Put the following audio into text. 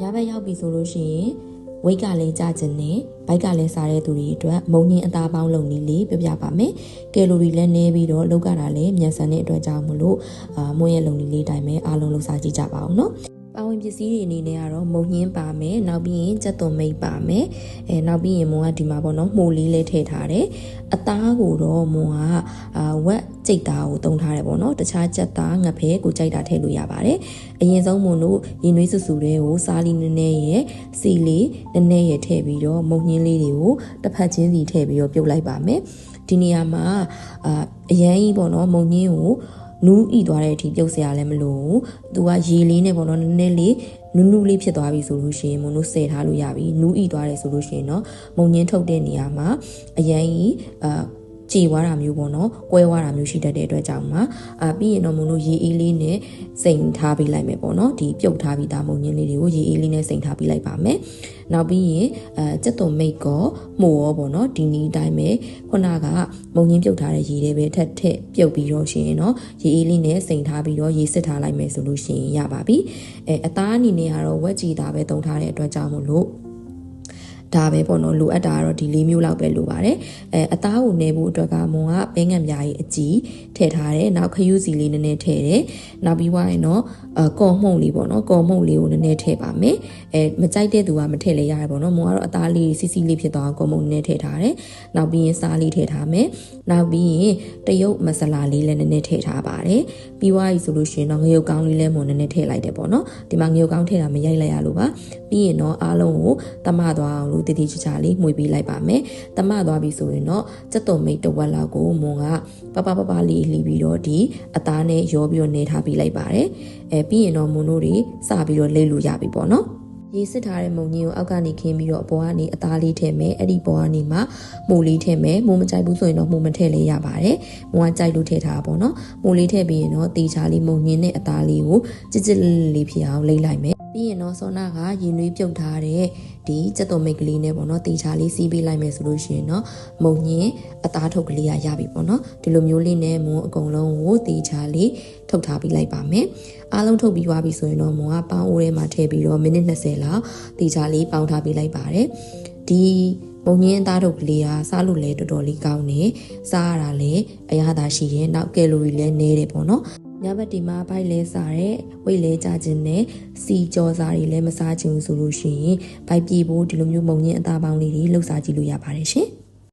ညဘက်ရောက်ပြီဆိုလို့ရှိရင်ဝိတ်ကလည်းကြာခြင်းနဲ့ဘိုက်ကလည်းစားတဲ့သူတွေအတွက်မုံညင်းအသားပေါင်းလုံနည်းလေးပြပြပါမယ်ကယ်လိုရီလည်းနည်းပြီးတော့လောက်ကတာလည်းမြန်ဆန်တဲ့အတွက်ကြောင့်မလို့မွေးရဲ့လုံနည်းလေးတိုင်းပဲအားလုံးလှူစားကြည့်ကြပါအောင်နော်ပါဝင်ပစ္စည်းတွေအနေနဲ့ကတော့မုံညင်းပါမယ်နောက်ပြီးရင်ကြက်သွန်မိတ်ပါမယ်နောက်ပြီးရင်မုံကဒီမှာပေါ့နော်မှုန်လေးလည်းထည့်ထားတယ်အသားကိုတော့မုံကဝက်ကြိတ်သားကိုတုံးထားတယ်ပေါ့နော်တခြားကြက်သားငဖဲကိုကြိုက်တာထည့်လို့ရပါတယ်အရင်ဆုံးမုံတို့ရင်နွေးစုစုတွေကိုစားလီနည်းနည်းရဲ့စီလေးနည်းနည်းရဲ့ထည့်ပြီးတော့မုံညင်းလေးတွေကိုတစ်ဖက်ချင်းစီထည့်ပြီးတော့ပြုတ်လိုက်ပါမယ်ဒီနေရာမှာအရန်ကြီးပေါ့နော်မုံညင်းကိုနူးဤသွားတဲ့အထိပြုတ်เสียရလည်းမလို့သူကရေလေးနဲ့ပေါ့နော်နည်းနည်းလေးနူးလေးဖြစ်သွားပြီဆိုလို့ရှိရင်မုံတို့ဆယ်ထားလို့ရပြီနူးဤသွားတယ်ဆိုလို့ရှိရင်တော့မုံညင်းထုတ်တဲ့နေရာမှာအရန်ကြီးကြေွားတာမျိုးပေါ့နော်ကွဲွားတာမျိုးရှိတတ်တဲ့အတွက်ကြောင့်မှာပြီးရင်တော့မုံတို့ရေအေးလေးနဲ့စိန်ထားပေးလိုက်မယ်ပေါ့နော်ဒီပြုတ်ထားပြီးသားမုံညင်းလေးတွေကိုရေအေးလေးနဲ့စိန်ထားပေးလိုက်ပါမယ်နောက်ပြီးရင်ကြက်သွန်မိတ်ကောမှုရောပေါ့နော်ဒီနီးတိုင်းပဲခုနကမုံညင်းပြုတ်ထားတဲ့ရေတွေပဲထက်ပြုတ်ပြီးတော့ရှင်เนาะရေအေးလေးနဲ့စိန်ထားပြီးတော့ရေစစ်ထားလိုက်မယ်ဆိုလို့ရှိရင်ရပါပြီအသားအနေနဲ့ကတော့ဝက်ကြီးသားပဲတုံထားတဲ့အတွက်ကြောင့်မို့လို့ဒါပဲပေါ့နော်လိုအပ်တာကတော့ဒီ၄မျိုးလောက်ပဲလိုပါတယ်အသားကိုနေဖို့အတွက်ကမုံကပဲငံပြားကြီးအကြီးထည့်ထားတယ်နောက်ခရူးစီလေးနည်းနည်းထည့်တယ်နောက်ပြီးွားရင်တော့ကော်မှုန့်လေးပေါ့နော်ကော်မှုန့်လေးကိုနည်းနည်းထည့်ပါမယ်မကြိုက်တဲ့သူကမထည့်လဲရတယ်ပေါ့နော်မုံကတော့အသားလေးစီစီလေးဖြစ်သွားအောင်ကော်မှုန့်နည်းနည်းထည့်ထားတယ်နောက်ပြီးရင်စားလေးထည့်ထားမယ်နောက်ပြီးရင်တရုတ်မဆလာလေးလည်းနည်းနည်းထည့်ထားပါတယ်ပြီးွားပြီဆိုလို့ရှိရင်တော့ငရုတ်ကောင်းလေးလည်းမုံနည်းနည်းထည့်လိုက်တယ်ပေါ့နော်ဒီမှာငရုတ်ကောင်းထည့်တာမရိုက်လိုက်ရလို့ပါပြီးရင်တော့အားလုံးကိုတမသွားအောင်တည်တည်ချာချာလေးမှုေးပေးလိုက်ပါမယ်။တမသွားပြီဆိုရင်တော့ကြက်သွန်မိတ်တစ်ဝက်လောက်ကိုမွန်ကပလေးလှီးပြီးတော့ဒီအသားနဲ့ရောပြီးတော့နေထားပေးလိုက်ပါတယ်။ပြီးရင်တော့မွန်တို့တွေစပြီးတော့လိတ်လို့ရပြီပေါ့နော်။ရေစစ်ထားတဲ့မုံကြီးကိုအောက်ကနေခင်းပြီးတော့အပေါ်ကနေအသားလေးထည့်မယ်။အဲ့ဒီပေါ်ကနေမှမှုလေးထည့်မယ်။မှုမကြိုက်ဘူးဆိုရင်တော့မှုမထည့်လဲရပါတယ်။မှုကကြိုက်လို့ထည့်ထားတာပေါ့နော်။မှုလေးထည့်ပြီးရင်တော့တေချာလေးမုံညင်းနဲ့အသားလေးကိုကြစ်လေးဖြစ်အောင်လိတ်လိုက်မယ်။ပြီးရင်တော့စောနာကရင်နွေးပြုတ်ထားတဲ့ဒီကြက်သွန်မိတ်ကလေးနဲ့ပေါ့နော်တေချာလေးစီးပေးလိုက်မယ်ဆိုလို့ရှိရင်တော့မုံညင်းအသားထုတ်ကလေးရပြီပေါ့နော်ဒီလိုမျိုးလေးနဲ့မုံအကုန်လုံးကိုတေချာလေးထုတ်ထားပေးလိုက်ပါမယ်အားလုံးထုတ်ပြီးသွားပြီဆိုရင်တော့မုံကပေါင်းအိုးထဲမှာထည့်ပြီးတော့မိနစ်20လောက်တေချာလေးပေါင်းထားပေးလိုက်ပါတယ်ဒီမုံညင်းအသားထုတ်ကလေးကစားလို့လည်းတော်တော်လေးကောင်းတယ်စားရတာလည်းအရသာရှိရဲ့နောက်ကယ်လိုရီလည်းနည်းတယ်ပေါ့နော်ညဘက်ဒီမှာဘိုက်လဲစားတဲ့ဝိတ်လဲကြခြင်းနဲ့စီကြောစားတွေလည်းမစားခြင်းဆိုလို့ရှိရင်ဘိုက်ပြေဖို့ဒီလိုမျိုးမုံညင်းအသားပေါင်းလေးတွေလှုပ်စားကြည့်လို့ရပါတယ်ရှင်